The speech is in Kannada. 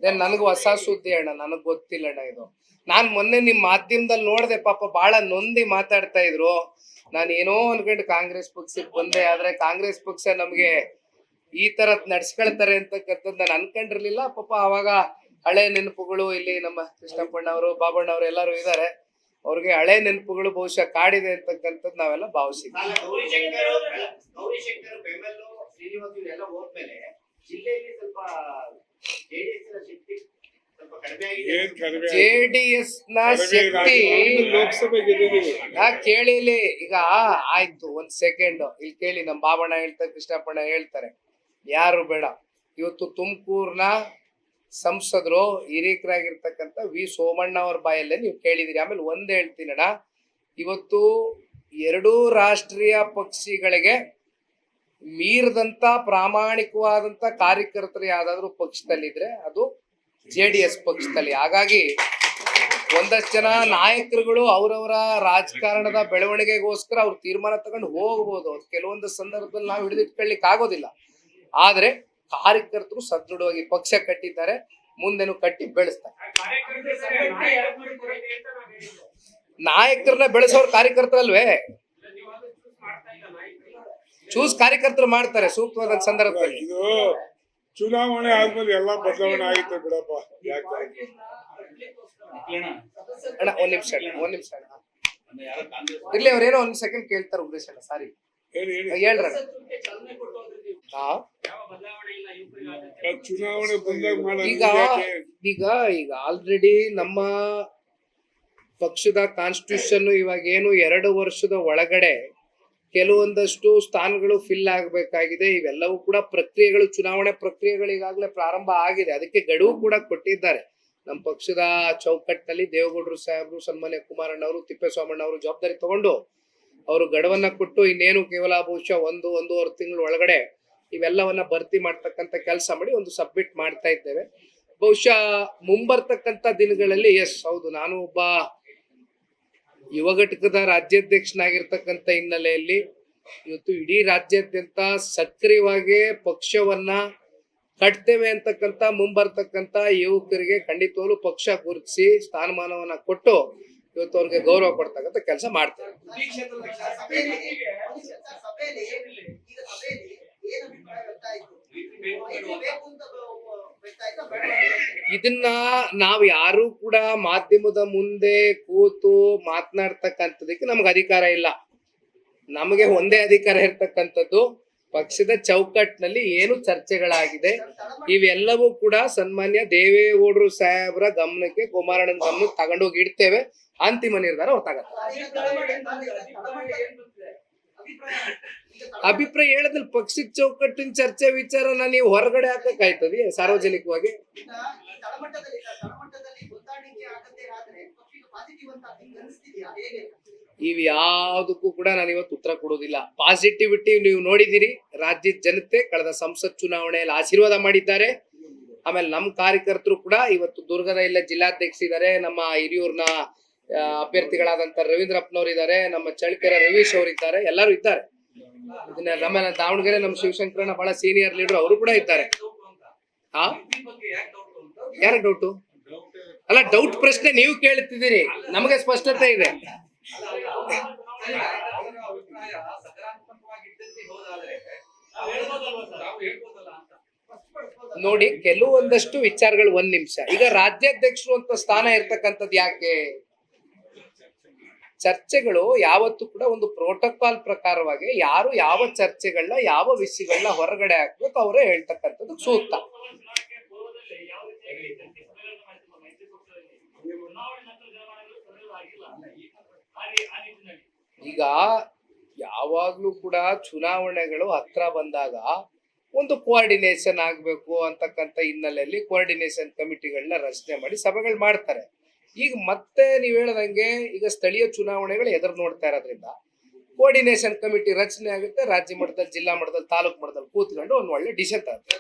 ನನಗೂ ಹೊಸ ಸುದ್ದಿ ಅಣ್ಣ, ನನಗ್ ಗೊತ್ತಿಲ್ಲ ಅಣ್ಣ ಇದು. ನಾನ್ ಮೊನ್ನೆ ನಿಮ್ ಮಾಧ್ಯಮದಲ್ಲಿ ನೋಡ್ದೆ, ಪಾಪ ಬಹಳ ನೊಂದಿ ಮಾತಾಡ್ತಾ ಇದ್ರು. ನಾನು ಏನೋ ಅನ್ಕೊಂಡು ಕಾಂಗ್ರೆಸ್ ಪಕ್ಷಕ್ಕೆ ಬಂದೆ, ಆದ್ರೆ ಕಾಂಗ್ರೆಸ್ ಪಕ್ಷ ನಮ್ಗೆ ಈ ತರದ್ ನಡ್ಸ್ಕೊಳ್ತಾರೆ ಅಂತಕ್ಕಂಥದ್ದು ನಾನು ಅನ್ಕೊಂಡಿರ್ಲಿಲ್ಲ. ಪಾಪ ಅವಾಗ ಹಳೆ ನೆನಪುಗಳು, ಇಲ್ಲಿ ನಮ್ಮ ಕೃಷ್ಣಪ್ಪಣ್ಣ ಅವರು, ಬಾಬಣ್ಣ ಅವರು ಎಲ್ಲರೂ ಇದ್ದಾರೆ, ಅವ್ರಿಗೆ ಹಳೆ ನೆನಪುಗಳು ಬಹುಶಃ ಕಾಡಿದೆ ಅಂತಕ್ಕಂಥದ್ದು ನಾವೆಲ್ಲ ಭಾವಿಸಿದ್ವಿ. ಜೆಡಿಎಸ್ ನ ಶಕ್ತಿ ಕೇಳಿಲಿ. ಈಗ ಆಯ್ತು, ಒಂದ್ ಸೆಕೆಂಡ್ ಇಲ್ಲಿ ಕೇಳಿ. ನಮ್ ಬಾಬಣ್ಣ ಹೇಳ್ತಾರೆ, ಕೃಷ್ಣಪ್ಪಣ್ಣ ಹೇಳ್ತಾರೆ, ಯಾರು ಬೇಡ. ಇವತ್ತು ತುಮಕೂರ್ನ ಸಂಸದರು ಹಿರೀಕರಾಗಿರ್ತಕ್ಕಂಥ ವಿ ಸೋಮಣ್ಣ ಅವ್ರ ಬಾಯಲ್ಲೇ ನೀವು ಕೇಳಿದಿರಿ. ಆಮೇಲೆ ಒಂದ್ ಹೇಳ್ತೀನಣ್ಣ, ಇವತ್ತು ಎರಡೂ ರಾಷ್ಟ್ರೀಯ ಪಕ್ಷಗಳಿಗೆ ಮೀರಿದಂತ ಪ್ರಾಮಾಣಿಕವಾದಂತ ಕಾರ್ಯಕರ್ತರು ಯಾವ್ದಾದ್ರು ಪಕ್ಷದಲ್ಲಿದ್ರೆ ಅದು JDS ಪಕ್ಷದಲ್ಲಿ. ಹಾಗಾಗಿ ಒಂದಷ್ಟು ಜನ ನಾಯಕರುಗಳು ಅವರವರ ರಾಜಕಾರಣದ ಬೆಳವಣಿಗೆಗೋಸ್ಕರ ಅವ್ರು ತೀರ್ಮಾನ ತಗೊಂಡು ಹೋಗ್ಬೋದು. ಕೆಲವೊಂದು ಸಂದರ್ಭದಲ್ಲಿ ನಾವು ಹಿಡಿದಿಟ್ಕೊಳ್ಳಿಕ್ ಆಗೋದಿಲ್ಲ. ಆದ್ರೆ ಕಾರ್ಯಕರ್ತರು ಸದೃಢವಾಗಿ ಪಕ್ಷ ಕಟ್ಟಿದ್ದಾರೆ, ಮುಂದೆನು ಕಟ್ಟಿ ಬೆಳೆಸ್ತಾರೆ. ನಾಯಕರನ್ನ ಬೆಳೆಸೋರು ಕಾರ್ಯಕರ್ತರಲ್ವೇ? ಚೂಸ್ ಕಾರ್ಯಕರ್ತರು ಮಾಡ್ತಾರೆ ಸೂಕ್ತವಾದ ಸಂದರ್ಭದಲ್ಲಿ. ಚುನಾವಣೆ ಆದ್ಮೇಲೆ ಎಲ್ಲಾ ಬದಲಾವಣೆ ಆಗಿತ್ತು ಬಿಡಪ್ಪ. ಅಣ್ಣ ಒಂದ್ ನಿಮಿಷ ಇರ್ಲಿ, ಅವ್ರೇನೋ ಒಂದ್ ಸೆಕೆಂಡ್ ಕೇಳ್ತಾರೆ. ಉಗ್ರೇಶ್ ಅಣ್ಣ ಸಾರಿ ಹೇಳ್ರ. ಚುನಾವಣೆ ಈಗ ಆಲ್ರೆಡಿ ನಮ್ಮ ಪಕ್ಷದ ಕಾನ್ಸ್ಟಿಟ್ಯೂಷನ್ ಇವಾಗ ಏನು 2 ವರ್ಷದ ಒಳಗಡೆ ಕೆಲವೊಂದಷ್ಟು ಸ್ಥಾನಗಳು ಫಿಲ್ ಆಗಬೇಕಾಗಿದೆ. ಇವೆಲ್ಲವೂ ಕೂಡ ಪ್ರಕ್ರಿಯೆಗಳು, ಚುನಾವಣೆ ಪ್ರಕ್ರಿಯೆಗಳು ಈಗಾಗಲೇ ಪ್ರಾರಂಭ ಆಗಿದೆ. ಅದಕ್ಕೆ ಗಡುವು ಕೂಡ ಕೊಟ್ಟಿದ್ದಾರೆ. ನಮ್ಮ ಪಕ್ಷದ ಚೌಕಟ್ಟಿನಲ್ಲಿ ದೇವೇಗೌಡರು ಸಾಹೇಬರು, ಸನ್ಮಾನ್ಯ ಕುಮಾರಣ್ಣ ಅವರು, ತಿಪ್ಪೇಸ್ವಾಮಣ್ಣ ಅವರು ಜವಾಬ್ದಾರಿ ತಗೊಂಡು ಅವರು ಗಡುವನ್ನ ಕೊಟ್ಟು ಇನ್ನೇನು ಕೇವಲ ಬಹುಶಃ 1-1.5 ತಿಂಗಳ ಒಳಗಡೆ ಇವೆಲ್ಲವನ್ನ ಭರ್ತಿ ಮಾಡ್ತಕ್ಕಂಥ ಕೆಲಸ ಮಾಡಿ ಒಂದು ಸಬ್ಮಿಟ್ ಮಾಡ್ತಾ ಇದ್ದೇವೆ. ಬಹುಶಃ ಮುಂಬರ್ತಕ್ಕಂಥ ದಿನಗಳಲ್ಲಿ ಹೌದು, ನಾನು ಒಬ್ಬ ಯುವ ಘಟಕದ ರಾಜ್ಯಾಧ್ಯಕ್ಷನಾಗಿರ್ತಕ್ಕಂಥ ಹಿನ್ನೆಲೆಯಲ್ಲಿ ಇವತ್ತು ಇಡೀ ರಾಜ್ಯಾದ್ಯಂತ ಸಕ್ರಿಯವಾಗಿ ಪಕ್ಷವನ್ನ ಕಟ್ತೇವೆ ಅಂತಕ್ಕಂಥ ಮುಂಬರ್ತಕ್ಕಂಥ ಯುವಕರಿಗೆ ಖಂಡಿತವಾಗ್ಲೂ ಪಕ್ಷ ಗುರುತಿಸಿ ಸ್ಥಾನಮಾನವನ್ನ ಕೊಟ್ಟು ಇವತ್ತು ಅವ್ರಿಗೆ ಗೌರವ ಕೊಡ್ತಕ್ಕಂಥ ಕೆಲಸ ಮಾಡ್ತೇವೆ. ಇದನ್ನ ನಾವ್ ಯಾರು ಕೂಡ ಮಾಧ್ಯಮದ ಮುಂದೆ ಕೂತು ಮಾತನಾಡ್ತಕ್ಕಂಥದಕ್ಕೆ ನಮ್ಗೆ ಅಧಿಕಾರ ಇಲ್ಲ. ನಮಗೆ ಒಂದೇ ಅಧಿಕಾರ ಇರ್ತಕ್ಕಂಥದ್ದು ಪಕ್ಷದ ಚೌಕಟ್ಟಿನಲ್ಲಿ ಏನು ಚರ್ಚೆಗಳಾಗಿದೆ ಇವೆಲ್ಲವೂ ಕೂಡ ಸನ್ಮಾನ್ಯ ದೇವೇಗೌಡರು ಸಾಹೇಬರ ಗಮನಕ್ಕೆ, ಕುಮಾರಣ್ಣನ ಗಮನಕ್ಕೆ ತಗೊಂಡೋಗಿ ಇಡ್ತೇವೆ. ಅಂತಿಮ ನಿರ್ಧಾರ ಅವ್ರು ತಗೋತಾರೆ. ಅಭಿಪ್ರಾಯ ಹೇಳದಲ್ಲಿ ಪಕ್ಷದ ಚೌಕಟ್ಟಿನ ಚರ್ಚೆ ವಿಚಾರನ ನೀವು ಹೊರಗಡೆ ಹಾಕಕ್ಕಾಯ್ತದೆ ಸಾರ್ವಜನಿಕವಾಗಿ? ಇವ್ ಯಾವ್ದಕ್ಕೂ ಕೂಡ ನಾನು ಇವತ್ತು ಉತ್ತರ ಕೊಡೋದಿಲ್ಲ. ಪಾಸಿಟಿವಿಟಿ ನೀವು ನೋಡಿದಿರಿ, ರಾಜ್ಯದ ಜನತೆ ಕಳೆದ ಸಂಸತ್ ಚುನಾವಣೆಯಲ್ಲಿ ಆಶೀರ್ವಾದ ಮಾಡಿದ್ದಾರೆ. ಆಮೇಲೆ ನಮ್ಮ ಕಾರ್ಯಕರ್ತರು ಕೂಡ ಇವತ್ತು ದುರ್ಗದ ಇಲ್ಲ ಜಿಲ್ಲಾಧ್ಯಕ್ಷರಿದ್ದಾರೆ, ನಮ್ಮ ಹಿರಿಯೂರ್ನ ಅಭ್ಯರ್ಥಿಗಳಾದಂತ ರವೀಂದ್ರಪ್ಪನವ್ರು ಇದ್ದಾರೆ, ನಮ್ಮ ಚಳ್ಳಕೆರೆ ರವೀಶ್ ಅವರು ಇದ್ದಾರೆ, ಎಲ್ಲರೂ ಇದ್ದಾರೆ. ಇದನ್ನ ನಮ್ಮ ದಾವಣಗೆರೆ ನಮ್ಮ ಶಿವಶಂಕರಣ್ಣ ಬಹಳ ಸೀನಿಯರ್ ಲೀಡರ್, ಅವರು ಕೂಡ ಇದ್ದಾರೆ. ಯಾರ ಡೌಟು? ಅಲ್ಲ, ಡೌಟ್ ಪ್ರಶ್ನೆ ನೀವು ಕೇಳ್ತಿದ್ದೀರಿ, ನಮಗೆ ಸ್ಪಷ್ಟತೆ ಇದೆ. ನೋಡಿ, ಕೆಲವೊಂದಷ್ಟು ವಿಚಾರಗಳು ಒಂದ್ ನಿಮಿಷ. ಈಗ ರಾಜ್ಯಾಧ್ಯಕ್ಷರು ಅಂತ ಸ್ಥಾನ ಇರ್ತಕ್ಕಂಥದ್ದು ಯಾಕೆ? ಚರ್ಚೆಗಳು ಯಾವತ್ತೂ ಕೂಡ ಒಂದು ಪ್ರೋಟೋಕಾಲ್ ಪ್ರಕಾರವಾಗಿ ಯಾರು ಯಾವ ಚರ್ಚೆಗಳನ್ನ ಯಾವ ವಿಷಯಗಳನ್ನ ಹೊರಗಡೆ ಹಾಕ್ಬೇಕು ಅವರೇ ಹೇಳ್ತಕ್ಕಂಥದ್ದು ಸೂಕ್ತ. ಈಗ ಯಾವಾಗ್ಲೂ ಕೂಡ ಚುನಾವಣೆಗಳು ಹತ್ರ ಬಂದಾಗ ಒಂದು ಕೋಆರ್ಡಿನೇಷನ್ ಆಗ್ಬೇಕು ಅಂತಕ್ಕಂಥ ಹಿನ್ನೆಲೆಯಲ್ಲಿ ಕೋಆರ್ಡಿನೇಷನ್ ಕಮಿಟಿಗಳನ್ನ ರಚನೆ ಮಾಡಿ ಸಭೆಗಳು ಮಾಡ್ತಾರೆ. ಈಗ ಮತ್ತೆ ನೀವ್ ಹೇಳದಂಗೆ ಈಗ ಸ್ಥಳೀಯ ಚುನಾವಣೆಗಳು ಎದುರು ನೋಡ್ತಾ ಇರೋದ್ರಿಂದ ಕೋಆರ್ಡಿನೇಷನ್ ಕಮಿಟಿ ರಚನೆ ಆಗುತ್ತೆ. ರಾಜ್ಯ ಮಟ್ಟದಲ್ಲಿ, ಜಿಲ್ಲಾ ಮಟ್ಟದಲ್ಲಿ, ತಾಲೂಕು ಮಟ್ಟದಲ್ಲಿ ಕೂತ್ಕೊಂಡು ಒಂದು ಒಳ್ಳೆ ಡಿಸಿಷನ್ ತಗುತ್ತೆ.